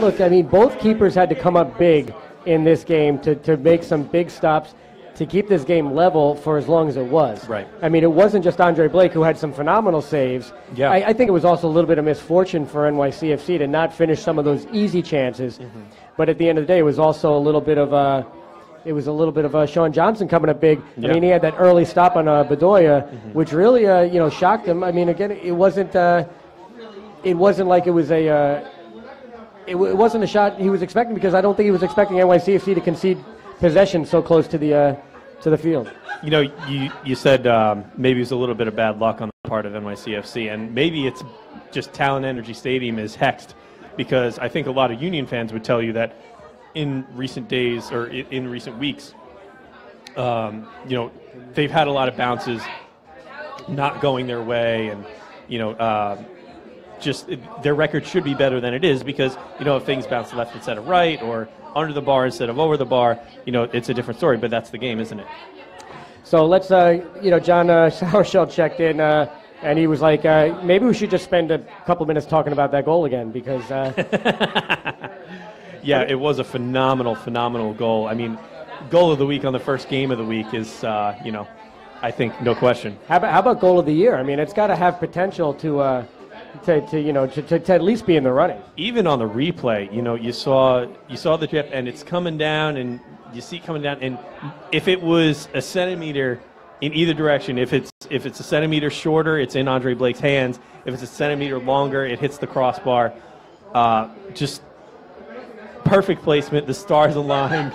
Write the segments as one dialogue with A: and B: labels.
A: look, I mean, both keepers had to come up big in this game to make some big stops to keep this game level for as long as it was.
B: Right.
A: I mean, it wasn't just Andre Blake who had some phenomenal saves.
B: Yeah.
A: I think it was also a little bit of misfortune for NYCFC to not finish some of those easy chances. Mm-hmm. But at the end of the day, it was also a little bit of Sean Johnson coming up big.
B: Yeah.
A: I mean, he had that early stop on Bedoya, which really shocked him. I mean, again, it wasn't like it was it wasn't a shot he was expecting, because I don't think he was expecting NYCFC to concede possession so close to the field.
B: You know, you said maybe it was a little bit of bad luck on the part of NYCFC, and maybe it's just Talon Energy Stadium is hexed, because I think a lot of Union fans would tell you that in recent days or in recent weeks, they've had a lot of bounces not going their way, and just their record should be better than it is, because if things bounce left instead of right or under the bar instead of over the bar, it's a different story. But that's the game, isn't it?
A: So let's, John Sourshell checked in, and he was like, maybe we should just spend a couple minutes talking about that goal again, because.
B: Yeah, it was a phenomenal goal. I mean, goal of the week on the first game of the week is, I think no question.
A: How about goal of the year? I mean, it's got to have potential to at least be in the running.
B: Even on the replay, you saw the chip, and it's coming down, and you see it coming down, and if it was a centimeter in either direction, if it's a centimeter shorter, it's in Andre Blake's hands. If it's a centimeter longer, it hits the crossbar. Just perfect placement. The stars aligned,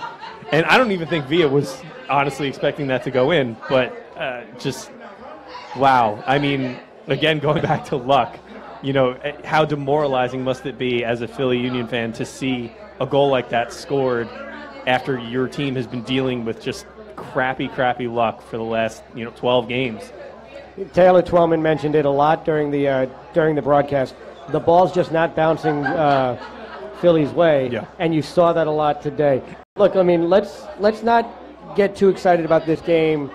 B: and I don't even think Villa was honestly expecting that to go in, but just wow. I mean, again, going back to luck. How demoralizing must it be as a Philly Union fan to see a goal like that scored after your team has been dealing with just crappy luck for the last 12 games.
A: Taylor Twellman mentioned it a lot during the broadcast. The ball's just not bouncing Philly's way,
B: yeah.
A: And you saw that a lot today. Look, I mean, let's not get too excited about this game.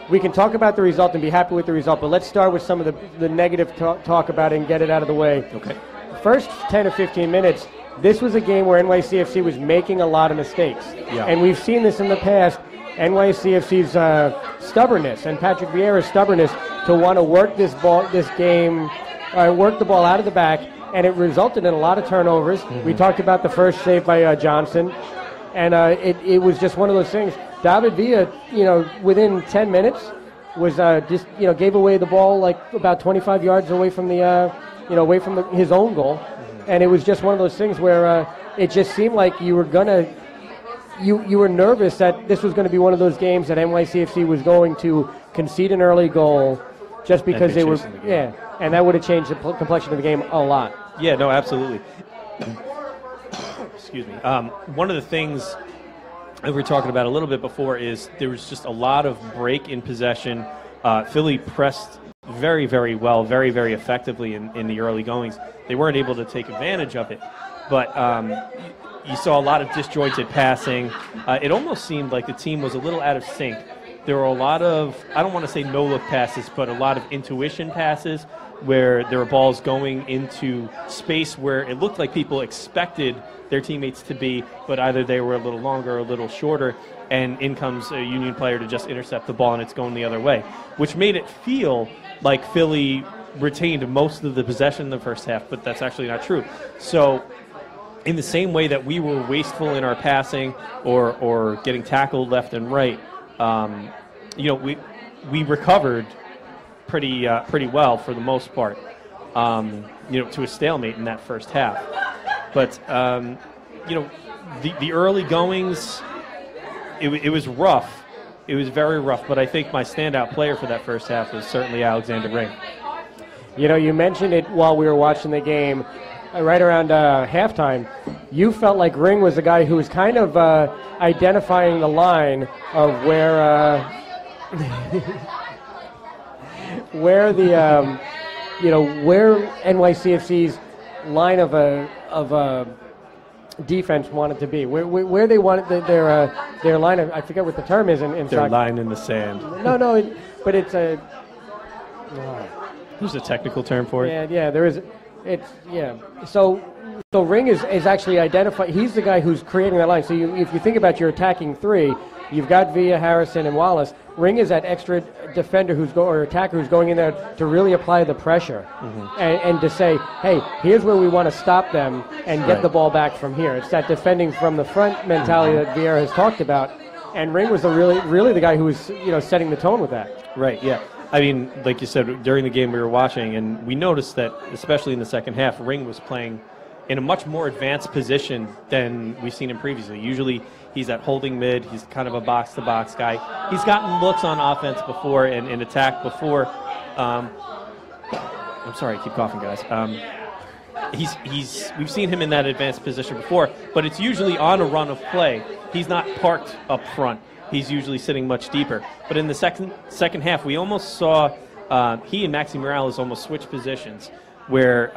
A: We can talk about the result and be happy with the result, but let's start with some of the negative talk about it and get it out of the way.
B: Okay.
A: First 10 or 15 minutes, this was a game where NYCFC was making a lot of mistakes.
B: Yeah.
A: And we've seen this in the past, NYCFC's stubbornness and Patrick Vieira's stubbornness to want to work work the ball out of the back, and it resulted in a lot of turnovers. Mm-hmm. We talked about the first save by Johnson, and it was just one of those things. David Villa, within 10 minutes was gave away the ball like about 25 yards away from his own goal. Mm-hmm. And it was just one of those things where it just seemed like you were nervous that this was going to be one of those games that NYCFC was going to concede an early goal just because they were, and that would have changed the complexion of the game a lot.
B: Yeah, no, absolutely. Excuse me. One of the things that we were talking about a little bit before is there was just a lot of break in possession. Philly pressed very, very well, very, very effectively in the early goings. They weren't able to take advantage of it, but you saw a lot of disjointed passing. It almost seemed like the team was a little out of sync. There were a lot of, I don't want to say no-look passes, but a lot of intuition passes where there were balls going into space where it looked like people expected their teammates to be, but either they were a little longer or a little shorter, and in comes a Union player to just intercept the ball, and it's going the other way, which made it feel like Philly retained most of the possession in the first half, but that's actually not true. So in the same way that we were wasteful in our passing or getting tackled left and right, we recovered pretty well for the most part, to a stalemate in that first half. But the early goings, it was rough. It was very rough. But I think my standout player for that first half was certainly Alexander Ring.
A: You mentioned it while we were watching the game. Right around halftime, you felt like Ring was the guy who was kind of identifying the line of where where NYCFC's line of defense wanted to be, where they wanted their line of, I forget what the term is in
B: their
A: soccer.
B: Line in the sand.
A: But it's a.
B: There's a technical term for it.
A: Yeah, there is. It's So Ring is actually identified. He's the guy who's creating that line. So if you think about your attacking three, you've got Villa, Harrison, and Wallace. Ring is that extra defender or attacker who's going in there to really apply the pressure and to say, hey, here's where we want to stop them and get the ball back from here. It's that defending from the front mentality that Vieira has talked about. And Ring was really the guy who was setting the tone with that.
B: Right. Yeah. I mean, like you said, during the game we were watching, and we noticed that, especially in the second half, Ring was playing in a much more advanced position than we've seen him previously. Usually he's at holding mid. He's kind of a box-to-box guy. He's gotten looks on offense before and in attack before. I'm sorry, I keep coughing, guys. We've seen him in that advanced position before, but it's usually on a run of play. He's not parked up front. He's usually sitting much deeper. But in the second half, we almost saw he and Maxi Morales almost switch positions, where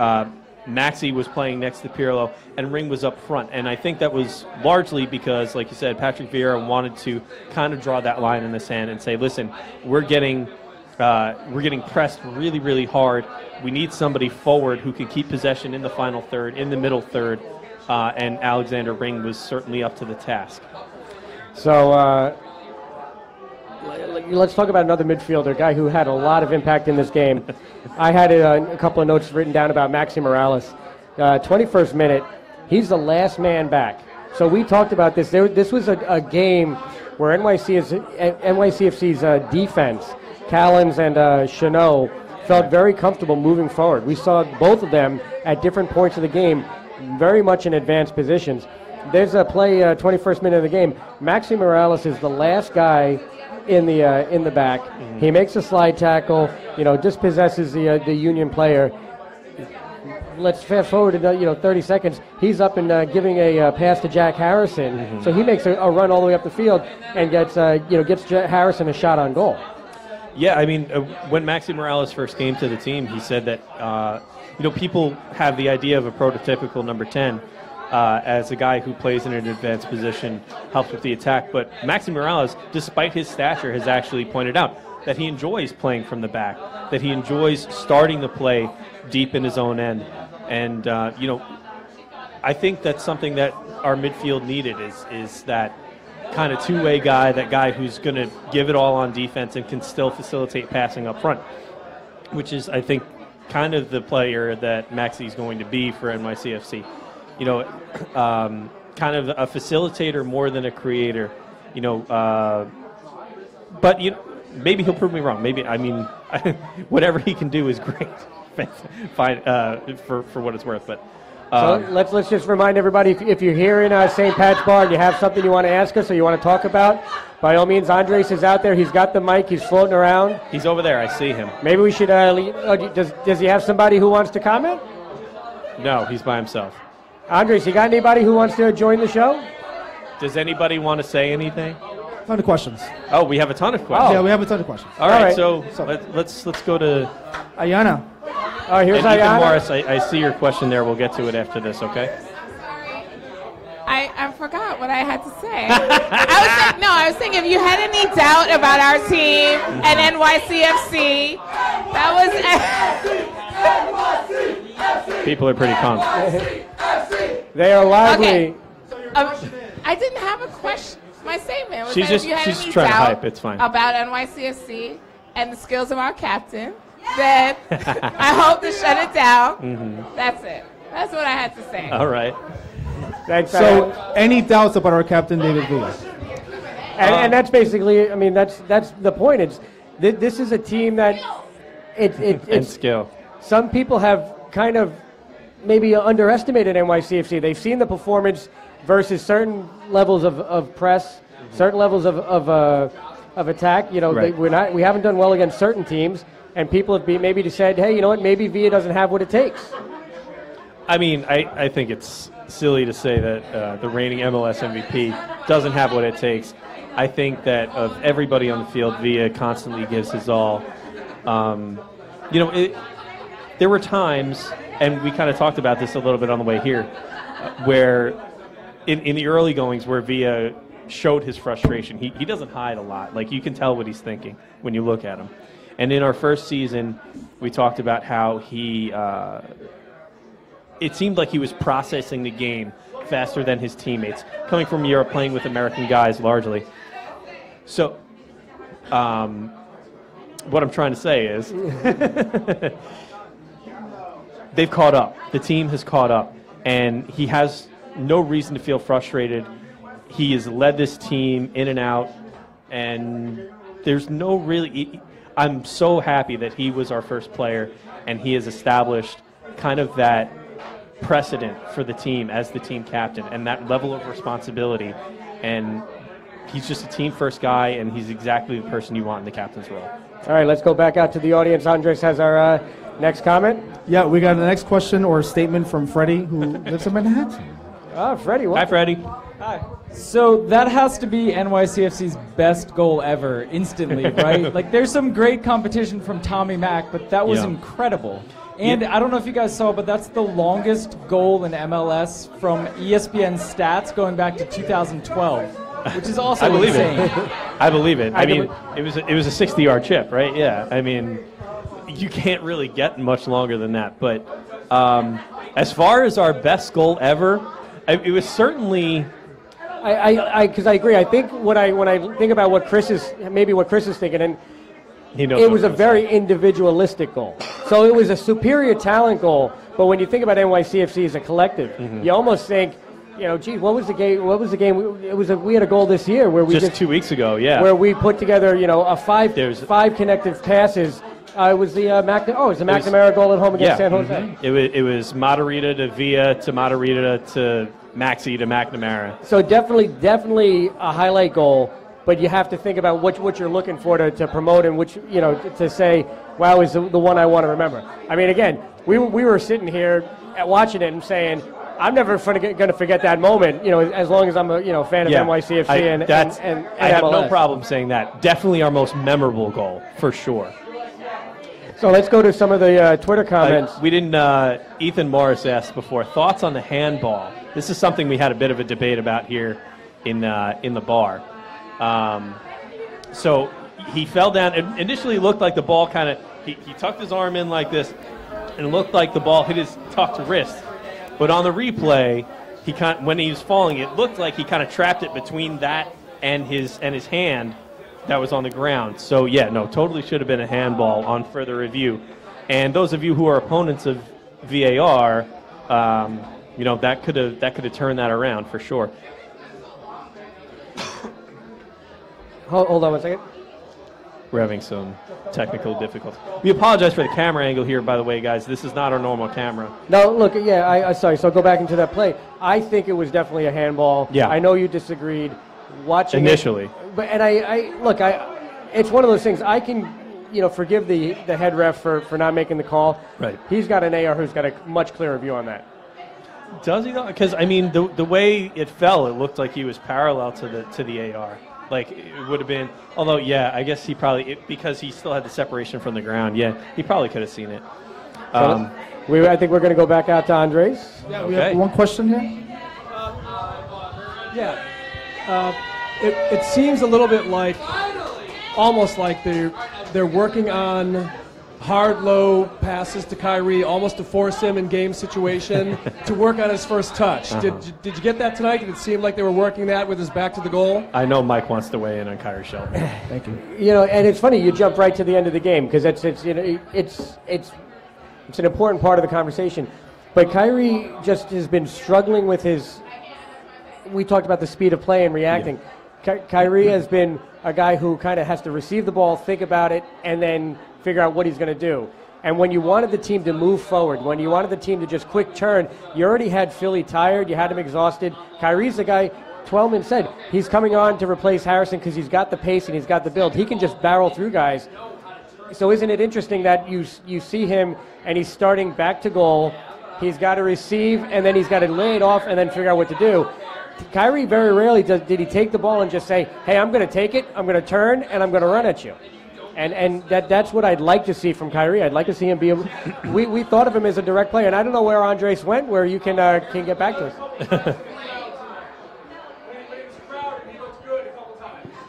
B: Maxi was playing next to Pirlo and Ring was up front. And I think that was largely because, like you said, Patrick Vieira wanted to kind of draw that line in the sand and say, listen, we're getting pressed really, really hard. We need somebody forward who can keep possession in the final third, in the middle third, and Alexander Ring was certainly up to the task.
A: So let's talk about another midfielder, a guy who had a lot of impact in this game. I had a couple of notes written down about Maxi Morales. 21st minute, he's the last man back. So we talked about this. This was a game where NYCFC's defense, Callens and Chanot, felt very comfortable moving forward. We saw both of them at different points of the game very much in advanced positions. There's a play, 21st minute of the game. Maxi Morales is the last guy in the back. Mm-hmm. He makes a slide tackle, dispossesses the Union player. Let's fast forward to 30 seconds. He's up and giving a pass to Jack Harrison. Mm-hmm. So he makes a run all the way up the field and gets Harrison a shot on goal.
B: Yeah, I mean, when Maxi Morales first came to the team, he said that people have the idea of a prototypical number 10. As a guy who plays in an advanced position, helps with the attack. But Maxi Morales, despite his stature, has actually pointed out that he enjoys playing from the back, that he enjoys starting the play deep in his own end. And, I think that's something that our midfield needed is that kind of two-way guy, that guy who's going to give it all on defense and can still facilitate passing up front, which is, I think, kind of the player that Maxi's going to be for NYCFC. Kind of a facilitator more than a creator, but maybe he'll prove me wrong. Whatever he can do is great. Fine, for what it's worth. But
A: so let's just remind everybody, if you're here in St. Pat's Bar and you have something you want to ask us or you want to talk about, by all means, Andres is out there. He's got the mic. He's floating around.
B: He's over there. I see him.
A: Maybe we should. Does he have somebody who wants to comment?
B: No, he's by himself.
A: Andres, you got anybody who wants to join the show?
B: Does anybody want to say anything?
C: A ton of questions.
B: Oh, we have a ton of questions.
C: Yeah, we have a ton of questions.
B: All right, so let's go to
C: Ayana.
A: Oh, here's
B: and
A: Ayana.
B: Ethan Morris, I see your question there. We'll get to it after this, okay?
D: I forgot what I had to say. I was saying if you had any doubt about our team and NYCFC, that was...
B: People are pretty calm.
A: They are lively.
D: Okay. I didn't have a question. My statement was
B: she's
D: that if you had any
B: trying
D: doubt
B: to hype. It's fine.
D: about NYCFC and the skills of our captain, then I hope to shut it down. Mm-hmm. That's it. That's what I had to say.
B: All right.
A: Thanks.
C: So, any doubts about our captain, David Villa?
A: And that's basically, that's the point. This is a team that it's
B: skill.
A: Some people have kind of maybe underestimated NYCFC. They've seen the performance versus certain levels of press, certain levels of attack. Right. We haven't done well against certain teams, and people have maybe said, hey, you know what? Maybe Villa doesn't have what it takes.
B: I think it's silly to say that the reigning MLS MVP doesn't have what it takes. I think that of everybody on the field, Villa constantly gives his all. There were times, and we kind of talked about this a little bit on the way here, where in the early goings where Villa showed his frustration. He doesn't hide a lot. Like, you can tell what he's thinking when you look at him. And in our first season, we talked about how he it seemed like he was processing the game faster than his teammates, coming from Europe, playing with American guys largely. So, what I'm trying to say is they've caught up. The team has caught up, and he has no reason to feel frustrated. He has led this team in and out, and there's no really... I'm so happy that he was our first player, and he has established kind of that precedent for the team as the team captain and that level of responsibility. And he's just a team-first guy, and he's exactly the person you want in the captain's role.
A: All right, let's go back out to the audience. Andres has our next comment.
C: Yeah, we got the next question or statement from Freddie, who lives in Manhattan.
A: Freddie. What?
B: Hi, Freddie.
E: Hi. So that has to be NYCFC's best goal ever, instantly, right? Like, there's some great competition from Tommy Mack, but that was incredible. And I don't know if you guys saw, but that's the longest goal in MLS from ESPN stats going back to 2012, which is also insane.
B: I believe it. I mean, it was a 60-yard chip, right? Yeah. I mean, you can't really get much longer than that. But as far as our best goal ever, it was certainly...
A: Because I agree. I think when I think about what Chris is thinking, and it was a very individualistic goal. So it was a superior talent goal. But when you think about NYCFC as a collective, you almost think, geez, what was the game? We had a goal this year where we
B: just 2 weeks ago,
A: where we put together, a five connected passes. It was the McNamara goal at home against San Jose.
B: Mm-hmm. It was Matarrita to Villa to Matarrita to Maxi to McNamara.
A: So definitely a highlight goal, but you have to think about what you're looking for to promote and which, to say, wow, is the one I want to remember. I mean, again, we were sitting here watching it and saying, I'm never going to forget that moment, as long as I'm a fan of NYCFC and
B: I have
A: MLS.
B: no problem saying that. Definitely our most memorable goal, for sure.
A: So let's go to some of the Twitter comments.
B: We didn't. Ethan Morris asked before, thoughts on the handball. This is something we had a bit of a debate about here in the bar. So he fell down. It initially looked like the ball kind of, he tucked his arm in like this, and it looked like the ball hit his tucked wrist. But on the replay, when he was falling, it looked like he kind of trapped it between that and his hand that was on the ground. So totally should have been a handball on further review. And those of you who are opponents of VAR, that could have turned that around for sure.
A: Hold on one second.
B: We're having some technical difficulties. We apologize for the camera angle here, by the way, guys. This is not our normal camera.
A: No, look, sorry. So go back into that play. I think it was definitely a handball.
B: Yeah.
A: I know you disagreed. Watching
B: initially,
A: but it's one of those things. I can, forgive the head ref for not making the call.
B: Right.
A: He's got an AR who's got a much clearer view on that.
B: Does he though? Because I mean, the way it fell, it looked like he was parallel to the AR. Like it would have been. Although, I guess he probably because he still had the separation from the ground. Yeah, he probably could have seen it.
A: I think we're going to go back out to Andres.
C: Yeah, we have one question here.
F: It seems a little bit like, almost like they're working on hard, low passes to Kyrie, almost to force him in game situation to work on his first touch. Did you get that tonight? Did it seem like they were working that with his back to the goal?
B: I know Mike wants to weigh in on Kyrie Shelton.
C: Thank you.
A: And it's funny you jump right to the end of the game because it's an important part of the conversation. But Kyrie just has been struggling with his. We talked about the speed of play and reacting. Yeah. Kyrie has been a guy who kind of has to receive the ball, think about it, and then figure out what he's going to do. And when you wanted the team to move forward, when you wanted the team to just quick turn, you already had Philly tired, you had him exhausted. Kyrie's the guy, Twellman said, he's coming on to replace Harrison because he's got the pace and he's got the build. He can just barrel through guys. So isn't it interesting that you see him and he's starting back to goal, he's got to receive, and then he's got to lay it off and then figure out what to do. Kyrie very rarely did he take the ball and just say, hey, I'm going to take it, I'm going to turn, and I'm going to run at you. And that's what I'd like to see from Kyrie. I'd like to see him be able. We thought of him as a direct player, and I don't know where Andres went, where you can get back to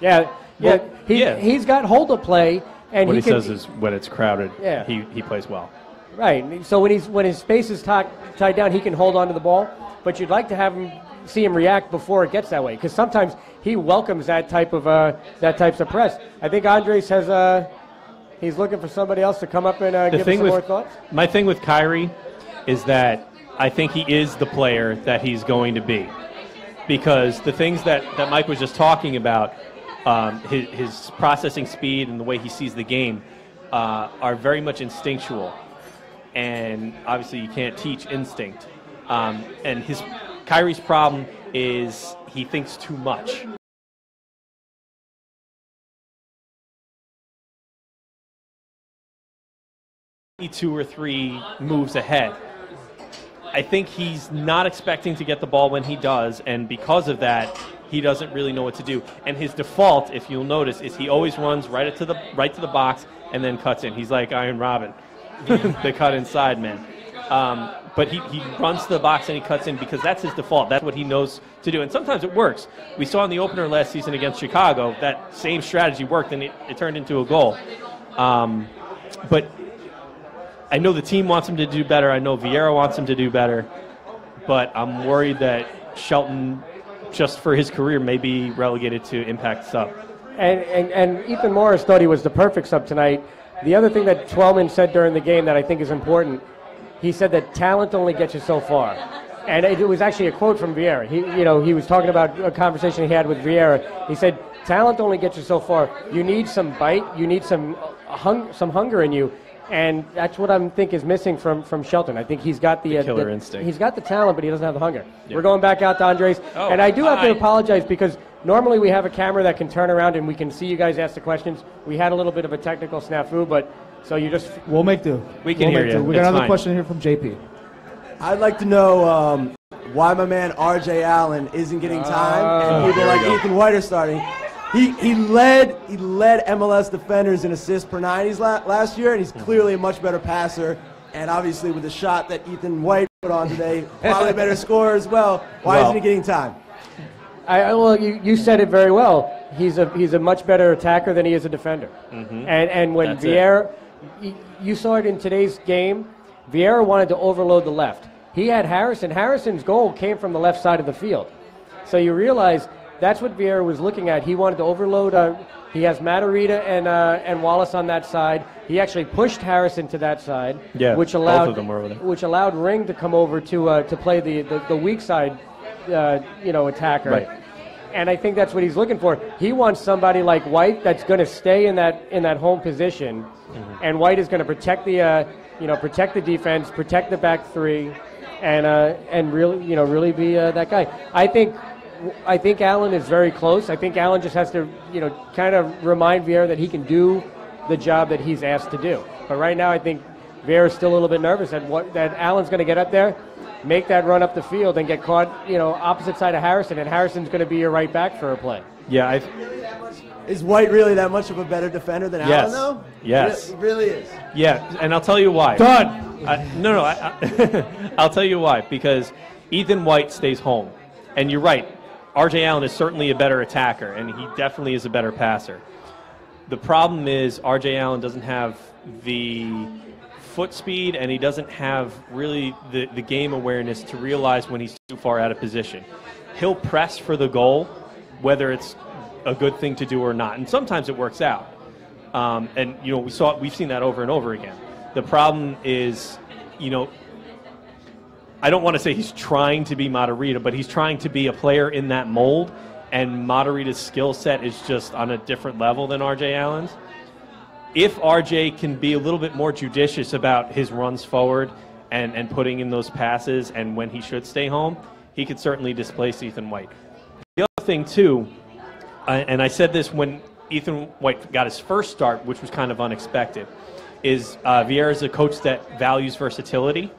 A: us. He's got hold of play, and
B: what he says is when it's crowded, he plays well.
A: Right. So when his space is tied down, he can hold on to the ball. But you'd like to see him react before it gets that way, because sometimes he welcomes that types of press. I think Andres has he's looking for somebody else to come up and give us some more thoughts.
B: My thing with Kyrie is that I think he is the player that he's going to be, because the things that Mike was just talking about, his processing speed and the way he sees the game, are very much instinctual, and obviously you can't teach instinct. And Kyrie's problem is he thinks too much. Two or three moves ahead. I think he's not expecting to get the ball when he does, and because of that, he doesn't really know what to do. And his default, if you'll notice, is he always runs right to the box and then cuts in. He's like Iron Robin, the cut inside man. But he runs to the box and he cuts in because that's his default. That's what he knows to do. And sometimes it works. We saw in the opener last season against Chicago that same strategy worked, and it turned into a goal. But I know the team wants him to do better. I know Vieira wants him to do better. But I'm worried that Shelton, just for his career, may be relegated to impact sub.
A: And Ethan Morris thought he was the perfect sub tonight. The other thing that Twellman said during the game that I think is important, he said that talent only gets you so far. And it was actually a quote from Vieira. He was talking about a conversation he had with Vieira. He said, talent only gets you so far. You need some bite. You need some hunger in you. And that's what I think is missing from Shelton. I think he's got the
B: killer instinct.
A: He's got the talent, but he doesn't have the hunger. Yep. We're going back out to Andres. And I do have to apologize because normally we have a camera that can turn around and we can see you guys ask the questions. We had a little bit of a technical snafu, but so you just...
C: We'll make do.
B: We can hear you.
C: We got another question here from JP.
G: I'd like to know why my man R.J. Allen isn't getting time and people like Ethan White are starting. He led MLS defenders in assists per 90s last year, and he's clearly a much better passer. And obviously, with the shot that Ethan White put on today, probably a better scorer as well. Why isn't he getting time?
A: Well, you said it very well. He's a much better attacker than he is a defender. Mm-hmm. And when
B: That's
A: Vieira, you saw it in today's game. Vieira wanted to overload the left. He had Harrison. Harrison's goal came from the left side of the field. So you realize that's what Vieira was looking at. He wanted to overload. He has Matarrita and Wallace on that side. He actually pushed Harrison to that side, which allowed
B: both of them were over there.
A: Which allowed Ring to come over to play the weak side, attacker.
B: Right.
A: And I think that's what he's looking for. He wants somebody like White that's going to stay in that home position, and White is going to protect the defense, protect the back three, and really be that guy. I think Allen is very close. I think Allen just has to, kind of remind Vieira that he can do the job that he's asked to do. But right now, I think Vieira's still a little bit nervous that Allen's going to get up there, make that run up the field, and get caught, opposite side of Harrison, and Harrison's going to be your right back for a play.
B: Yeah.
G: Is White really that much of a better defender than Allen, though?
B: Yes.
G: He really is.
B: Yeah, and I'll tell you why.
C: Done.
B: I'll tell you why. Because Ethan White stays home. And you're right. R.J. Allen is certainly a better attacker, and he definitely is a better passer. The problem is R.J. Allen doesn't have the foot speed, and he doesn't have really the game awareness to realize when he's too far out of position. He'll press for the goal, whether it's a good thing to do or not, and sometimes it works out. We've seen that over and over again. The problem is, I don't want to say he's trying to be Matarrita, but he's trying to be a player in that mold, and Matarrita's skill set is just on a different level than R.J. Allen's. If R.J. can be a little bit more judicious about his runs forward and putting in those passes and when he should stay home, he could certainly displace Ethan White. The other thing, too, and I said this when Ethan White got his first start, which was kind of unexpected, is Vieira's a coach that values versatility,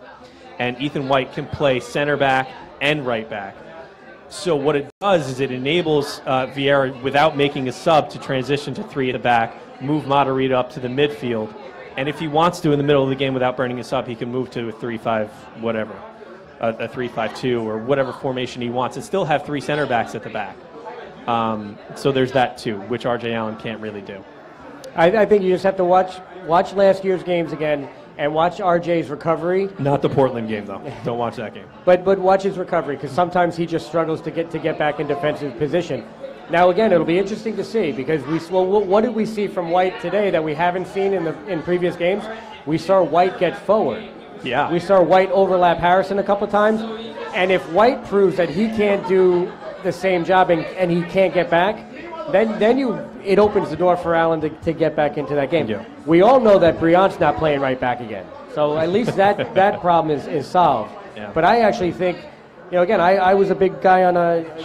B: and Ethan White can play center back and right back. So what it does is it enables Vieira, without making a sub, to transition to three at the back, move Matarrita up to the midfield, and if he wants to in the middle of the game without burning a sub, he can move to a 3-5 whatever, a 3-5-2 or whatever formation he wants, and still have three center backs at the back. So there's that too, which R.J. Allen can't really do.
A: I think you just have to watch last year's games again and watch RJ's recovery.
B: Not the Portland game, though. Don't watch that game.
A: But watch his recovery, because sometimes he just struggles to get back in defensive position. Now, again, it'll be interesting to see, because what did we see from White today that we haven't seen in previous games? We saw White get forward.
B: Yeah.
A: We saw White overlap Harrison a couple times, and if White proves that he can't do the same job and he can't get back, then it opens the door for Allen to get back into that game.
B: Yeah.
A: We all know that Breon's not playing right back again, so at least that problem is solved.
B: Yeah.
A: But I actually think, again, I was a big guy on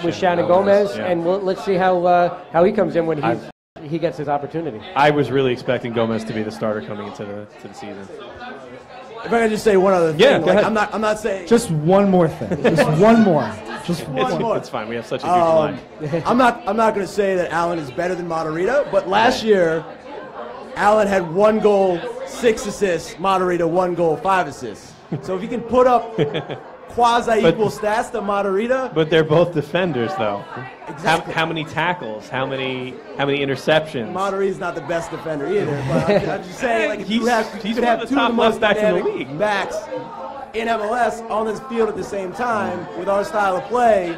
A: with Shannon Gomez,
B: yeah.
A: and let's see how he comes in when he gets his opportunity.
B: I was really expecting Gomez to be the starter coming into the season.
G: If I could just say one other thing,
B: Yeah, go ahead.
G: I'm not saying
C: Just one more thing. Just one more. Just one more.
B: It's fine. We have such a huge line.
G: I'm not going to say that Allen is better than Matarrita, but last year Allen had 1 goal, 6 assists. Matarrita 1 goal, 5 assists. So if you can put up quasi-equal stats to Matarrita,
B: But they're both defenders, though.
G: Exactly.
B: How many tackles? How many interceptions?
G: Matarrita's not the best defender either. But I'm just saying, like, if you
B: He's
G: could
B: one
G: have
B: of the
G: 2 of
B: top
G: the most
B: left backs in the
G: dynamic
B: league.
G: backs in MLS on this field at the same time with our style of play.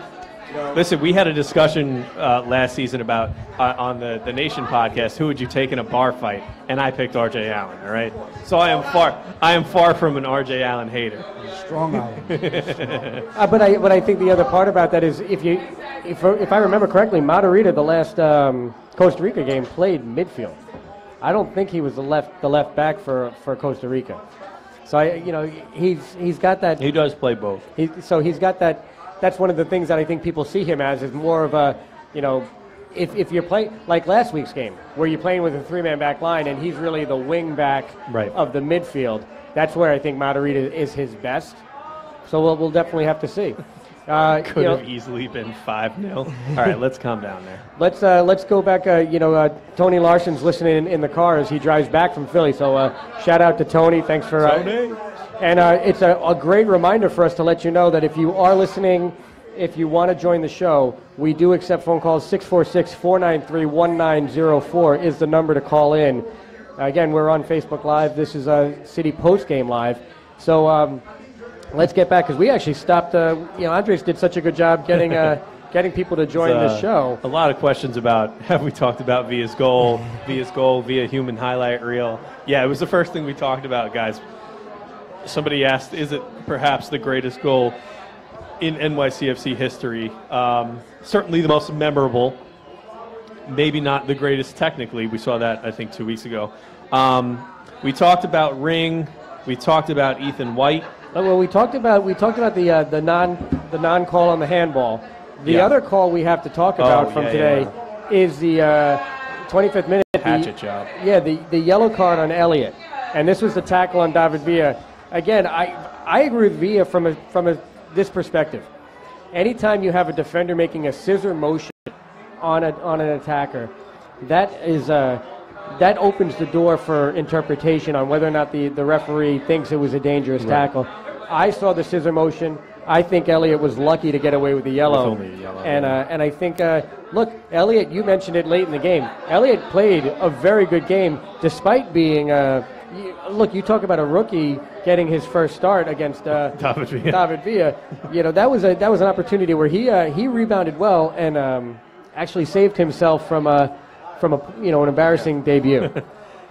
B: Listen, we had a discussion last season about on the Nation podcast, who would you take in a bar fight, and I picked R.J. Allen. All right, so I am far from an R.J. Allen hater.
C: Strong Allen.
A: But I think the other part about that is if I remember correctly, Matarrita the last Costa Rica game played midfield. I don't think he was the left back for Costa Rica. So he's got that.
B: He does play both.
A: He's got that. That's one of the things that I think people see him as is more of a, if you're playing like last week's game where you're playing with a 3-man back line and he's really the wing back of the midfield. That's where I think Matarrita is his best. So we'll definitely have to see.
B: Could have easily been 5-0. All right, let's calm down there.
A: Let's go back. Tony Larson's listening in the car as he drives back from Philly. So shout out to Tony. Thanks for
B: Tony.
A: And it's a great reminder for us to let you know that if you are listening, if you want to join the show, we do accept phone calls. 646-493-1904 is the number to call in. Again, we're on Facebook Live. This is a City Post Game Live. So let's get back, because we actually stopped. Andres did such a good job getting people to join the show.
B: A lot of questions about, have we talked about Villa's goal, via human highlight reel? Yeah, it was the first thing we talked about, guys. Somebody asked, is it perhaps the greatest goal in NYCFC history? Certainly the most memorable. Maybe not the greatest technically. We saw that, I think, 2 weeks ago. We talked about Ring. We talked about Ethan White.
A: Well, we talked about the non call on the handball. The other call we have to talk about from today is the 25th minute
B: Hatchet job.
A: Yeah, the yellow card on Elliott, and this was the tackle on David Villa. Again, I agree with Villa from this perspective. Anytime you have a defender making a scissor motion on an attacker, that opens the door for interpretation on whether or not the referee thinks it was a dangerous tackle. I saw the scissor motion. I think Elliott was lucky to get away with the yellow.
B: With only a yellow,
A: and I think, look, Elliott, you mentioned it late in the game. Elliott played a very good game despite being look, you talk about a rookie getting his first start against
B: David
A: Villa. That was an opportunity where he rebounded well and actually saved himself from an embarrassing debut.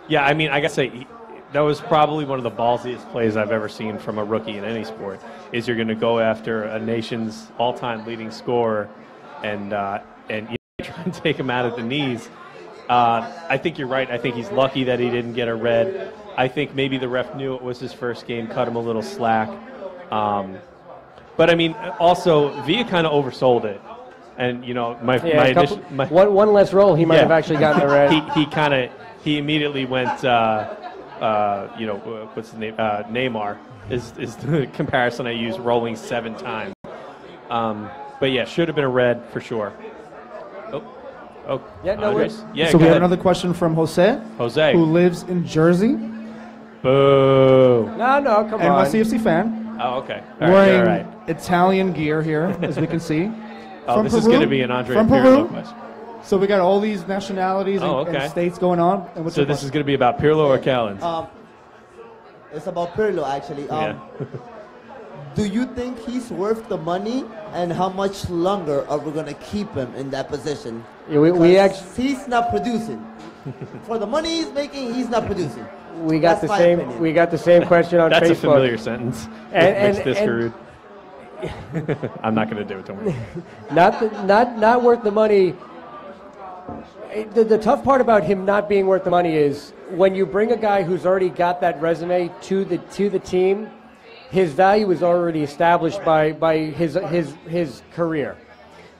B: Yeah, I mean, I gotta say, that was probably one of the ballsiest plays I've ever seen from a rookie in any sport. Is you're going to go after a nation's all-time leading scorer and try and take him out at the knees. I think you're right. I think he's lucky that he didn't get a red. I think maybe the ref knew it was his first game, cut him a little slack. But I mean, also Villa kind of oversold it, and
A: one less roll, he might have actually gotten the red.
B: He immediately went. What's the name? Neymar is the comparison I use, rolling 7 times. But yeah, should have been a red for sure. Oh,
A: yeah, no worries.
B: Yeah,
C: so we have
B: ahead.
C: another question from Jose, who lives in Jersey.
B: Boo.
A: No, come on.
C: NYCFC fan.
B: Oh, okay.
C: Wearing Italian gear here, as we can see.
B: This is going to be an Andre
C: from
B: Pirlo
C: Peru.
B: question.
C: So we got all these nationalities and states going on. And
B: so this is going to be about Pirlo or Callens?
H: It's about Pirlo, actually. Do you think he's worth the money, and how much longer are we going to keep him in that position?
A: Yeah, we actually,
H: he's not producing. For the money he's making, he's not producing.
A: we got
H: That's
A: the
H: my
A: same.
H: opinion.
A: We got the same question on
B: That's
A: Facebook.
B: a familiar sentence.
A: And-
B: Which this
A: and-
B: screwed. I'm not going to do it. Don't worry.
A: Not worth the money. The tough part about him not being worth the money is when you bring a guy who's already got that resume to the team, his value is already established by his career.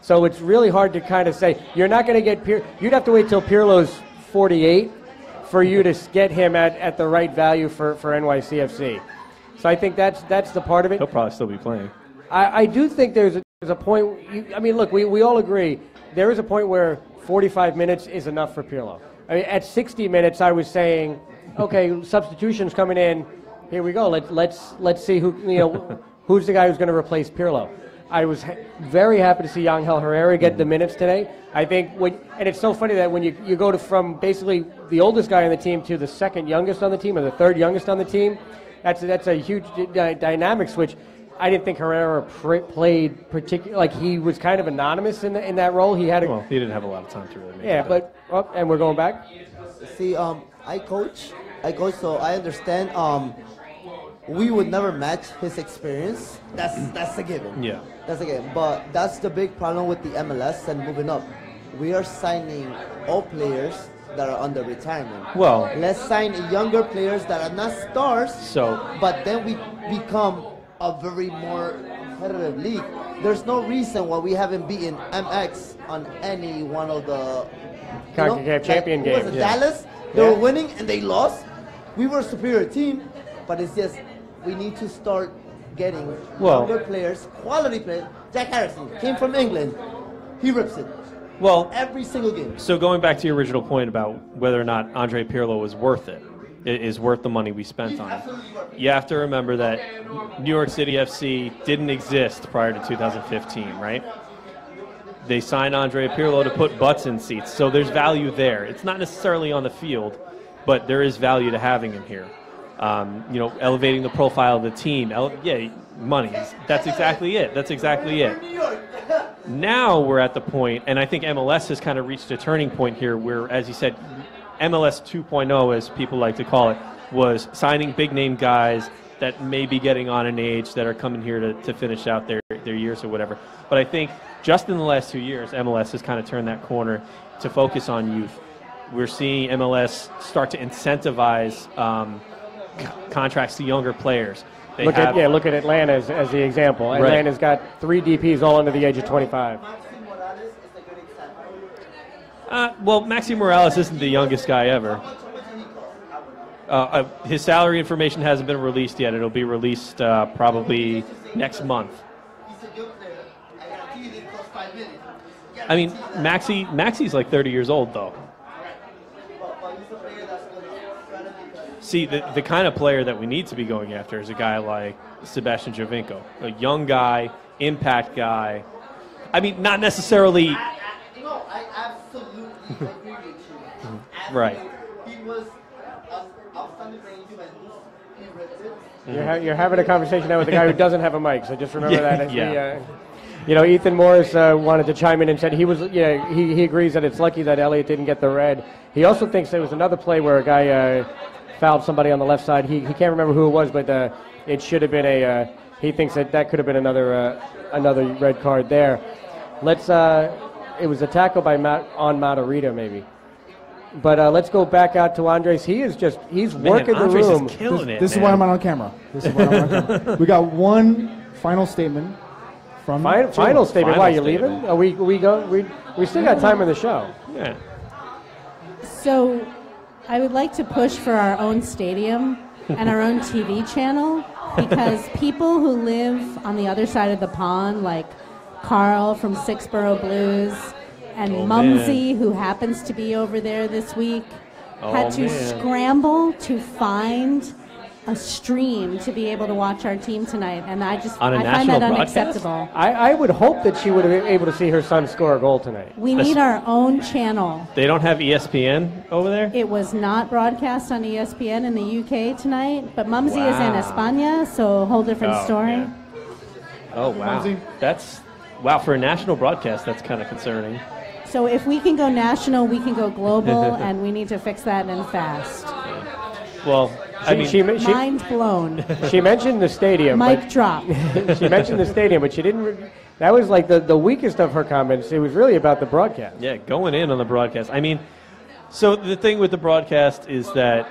A: So it's really hard to kind of say you're not going to get you'd have to wait till Pirlo's 48 for you to get him at the right value for NYCFC. So I think that's the part of it.
B: He'll probably still be playing.
A: I do think there's a point. I mean, look, we all agree there is a point where 45 minutes is enough for Pirlo. I mean, at 60 minutes, I was saying, okay, substitutions coming in. Here we go. Let's see who's the guy who's going to replace Pirlo. I was very happy to see Angel Herrera get the minutes today. I think and it's so funny that when you go from basically the oldest guy on the team to the second youngest on the team or the third youngest on the team, that's a huge dynamic switch. I didn't think Herrera played particularly, like he was kind of anonymous in that role. He
B: didn't have a lot of time to really make it.
A: but and we're going back.
H: See, I coach, so I understand. We would never match his experience. That's a given.
B: Yeah.
H: That's a given. But that's the big problem with the MLS and moving up. We are signing all players that are under retirement.
B: Well,
H: let's sign younger players that are not stars. But then we become a very more competitive league. There's no reason why we haven't beaten MX on any one of the
A: CONCACAF champion games.
H: Was it Dallas? They were winning and they lost. We were a superior team, but it's just we need to start getting younger players, quality players. Jack Harrison came from England. He rips it.
B: Well,
H: every single game.
B: So going back to your original point about whether or not Andre Pirlo was worth it, is worth the money we spent on him. You have to remember that New York City FC didn't exist prior to 2015, right? They signed Andre Pirlo to put butts in seats, so there's value there. It's not necessarily on the field, but there is value to having him here. Elevating the profile of the team. Money. That's exactly it. Now we're at the point, and I think MLS has kind of reached a turning point here where, as you said, MLS 2.0, as people like to call it, was signing big-name guys that may be getting on in age that are coming here to finish out their years or whatever. But I think just in the last 2 years, MLS has kind of turned that corner to focus on youth. We're seeing MLS start to incentivize contracts to younger players.
A: Look at Atlanta as the example.
B: Right.
A: Atlanta's got 3 DPs all under the age of 25.
B: Maxi Morales isn't the youngest guy ever. His salary information hasn't been released yet. It'll be released probably next month. I mean, Maxi's like 30 years old, though. See, the kind of player that we need to be going after is a guy like Sebastian Giovinco, a young guy, impact guy. I mean, not necessarily.
H: I absolutely agree with you.
B: Right.
H: He was outstanding playing Juventus. He ripped it.
A: You're having a conversation now with a guy who doesn't have a mic, so just remember that.
B: Yeah.
A: Ethan Morris wanted to chime in and said he agrees that it's lucky that Elliott didn't get the red. He also thinks there was another play where a guy fouled somebody on the left side. He can't remember who it was, but it should have been he thinks that could have been another red card there. It was a tackle by Matarrita maybe. But let's go back out to Andres. He's working
B: Andres
A: the room.
B: Is killing
C: this is why I'm not on camera. We got one final statement from
A: final statement. Why are you
B: statement.
A: leaving? We still got time in the show.
B: Yeah.
I: So I would like to push for our own stadium and our own TV channel, because people who live on the other side of the pond, like Carl from Sixborough Blues and Mumsy, who happens to be over there this week, had to scramble to find a stream to be able to watch our team tonight, and I
B: On a
I: find
B: national
I: that
B: broadcast?
I: unacceptable.
A: I would hope that she would have been able to see her son score a goal tonight.
I: We need our own channel.
B: They don't have ESPN over there?
I: It was not broadcast on ESPN in the UK tonight, but Mumsy is in
B: Wow.
I: España, so a whole different story.
B: Yeah. Oh, wow.
C: Mumsy?
B: Wow, for a national broadcast, that's kind of concerning.
I: So if we can go national, we can go global, and we need to fix that and fast.
B: Well, I mean,
I: Mind blown.
A: She mentioned the stadium.
I: Mic drop.
A: She mentioned the stadium, but she didn't. That was like the weakest of her comments. It was really about the broadcast.
B: yeah, going in on the broadcast. I mean, so the thing with the broadcast is that,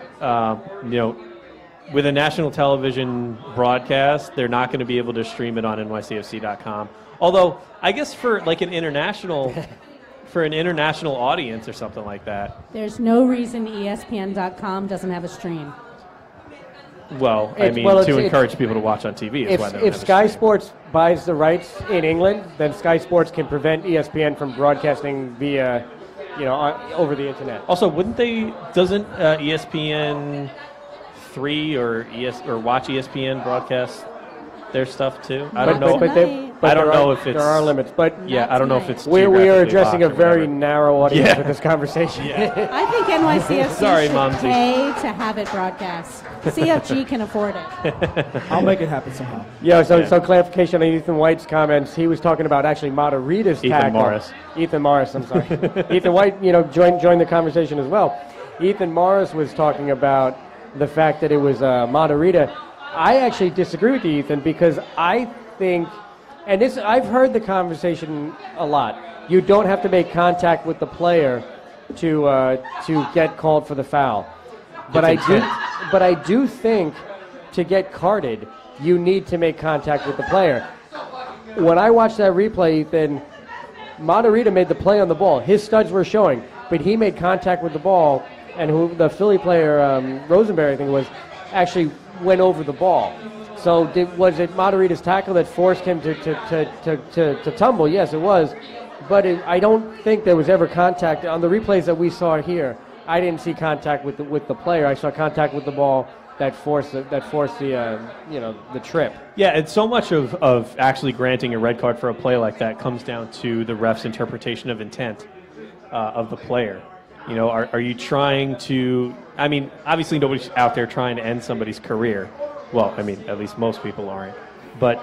B: with a national television broadcast, they're not going to be able to stream it on nycfc.com. Although, I guess for like an international audience or something like that.
I: There's no reason ESPN.com doesn't have a stream.
B: Well, to encourage people to watch on TV is why they don't
A: if
B: have a
A: Sky
B: stream.
A: Sports buys the rights in England, then Sky Sports can prevent ESPN from broadcasting via, over the internet.
B: Also, doesn't ESPN 3 or Watch ESPN broadcast their stuff too? I don't know. I don't know if it's...
A: There are limits, but...
B: Yeah, I don't know if it's...
A: We are
B: geographically
A: addressing a
B: locked or
A: very
B: whatever.
A: narrow audience
B: Yeah.
A: with this conversation.
I: I think NYCFC
B: Sorry,
I: should
B: Mumsy.
I: pay to have it broadcast. CFG can afford it.
C: I'll make it happen somehow.
A: So clarification on Ethan White's comments. He was talking about actually Matarrita's tackle. Ethan Morris, I'm sorry. Ethan White, joined the conversation as well. Ethan Morris was talking about the fact that it was Matarrita. I actually disagree with you, Ethan, because I think, and this I've heard the conversation a lot. You don't have to make contact with the player to get called for the foul. But I do think to get carded, you need to make contact with the player. When I watched that replay, Ethan, Matarrita made the play on the ball. His studs were showing, but he made contact with the ball, and who the Philly player, Rosenberry, I think it was, actually went over the ball. So was it Matarrita's tackle that forced him to tumble? Yes, it was. But I don't think there was ever contact. On the replays that we saw here, I didn't see contact with the player. I saw contact with the ball that forced the trip.
B: Yeah, and so much of actually granting a red card for a play like that comes down to the ref's interpretation of intent of the player. Are you trying to... I mean, obviously nobody's out there trying to end somebody's career. Well, I mean, at least most people aren't. But,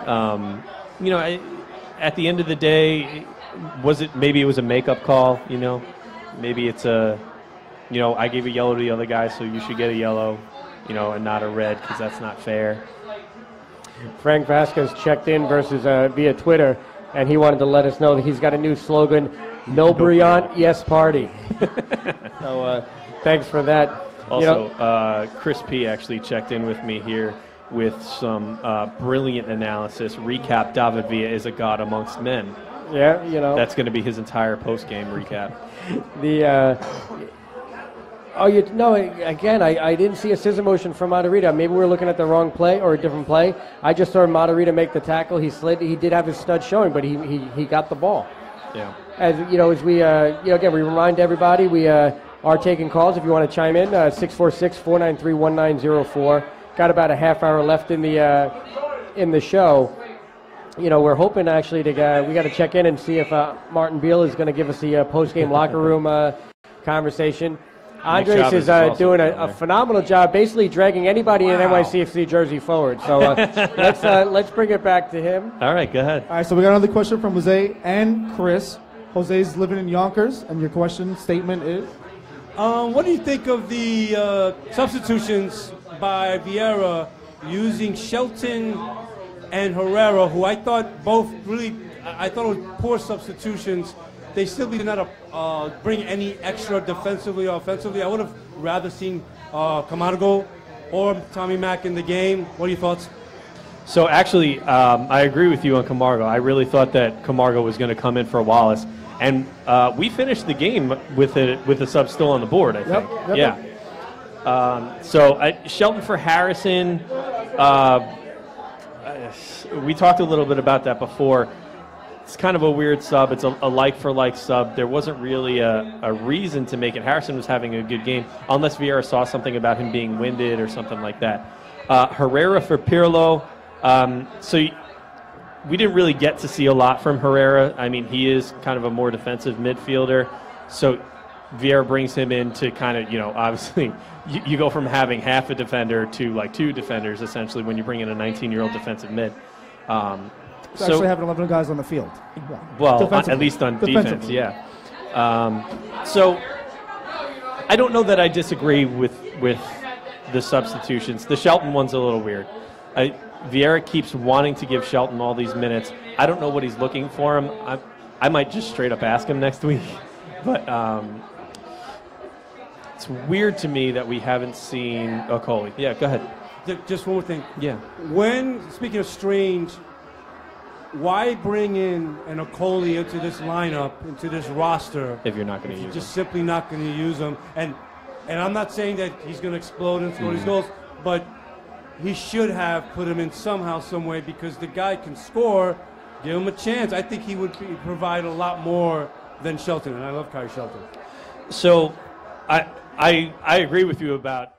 B: at the end of the day, maybe it was a makeup call, Maybe it's I gave a yellow to the other guy, so you should get a yellow, and not a red, because that's not fair.
A: Frank Vasquez checked in via Twitter, and he wanted to let us know that he's got a new slogan, No Brillant, Yes Party. So thanks for that.
B: Also, Chris P. actually checked in with me here with some brilliant analysis. Recap, David Villa is a god amongst men.
A: Yeah,
B: That's going to be his entire post-game recap.
A: Again, I didn't see a scissor motion from Matarrita. Maybe we're looking at the wrong play or a different play. I just saw Matarrita make the tackle. He slid. He did have his stud showing, but he got the ball.
B: Yeah.
A: As we again, we remind everybody we are taking calls. If you want to chime in, 646-493-1904. Got about a half hour left in the show. We're hoping actually we got to check in and see if Martin Beal is going to give us the post-game locker room conversation. Andres is doing a phenomenal job, basically dragging anybody in an NYCFC jersey forward. So let's bring it back to him.
B: All right, go ahead.
C: All right, so we got another question from Jose and Chris. Jose's living in Yonkers, and your statement is?
J: What do you think of the substitutions by Vieira using Shelton and Herrera, who I thought it was poor substitutions. They still did not bring any extra defensively or offensively. I would have rather seen Camargo or Tommy Mack in the game. What are your thoughts?
B: So actually, I agree with you on Camargo. I really thought that Camargo was going to come in for Wallace. And we finished the game with the sub still on the board, I think.
C: Yep.
B: So Shelton for Harrison. We talked a little bit about that before. It's kind of a weird sub. It's a like-for-like sub. There wasn't really a reason to make it. Harrison was having a good game, unless Vieira saw something about him being winded or something like that. Herrera for Pirlo. We didn't really get to see a lot from Herrera. I mean, he is kind of a more defensive midfielder. So Vieira brings him in to kind of, obviously, you go from having half a defender to like 2 defenders, essentially, when you bring in a 19-year-old defensive mid.
C: Actually having 11 guys on the field.
B: Well, at least on defense, yeah. So I don't know that I disagree with the substitutions. The Shelton one's a little weird. Vieira keeps wanting to give Shelton all these minutes. I don't know what he's looking for him. I might just straight up ask him next week. But it's weird to me that we haven't seen Okoli. Yeah, go ahead.
J: Just one more thing.
B: Yeah.
J: Speaking of strange, why bring in an Okoli into this lineup, into this roster,
B: if you're not going to use him?
J: Just simply not going to use him. And I'm not saying that he's going to explode and score these goals, but he should have put him in somehow, some way, because the guy can score. Give him a chance. I think he would provide a lot more than Shelton, and I love Kai Shelton.
B: So I agree with you about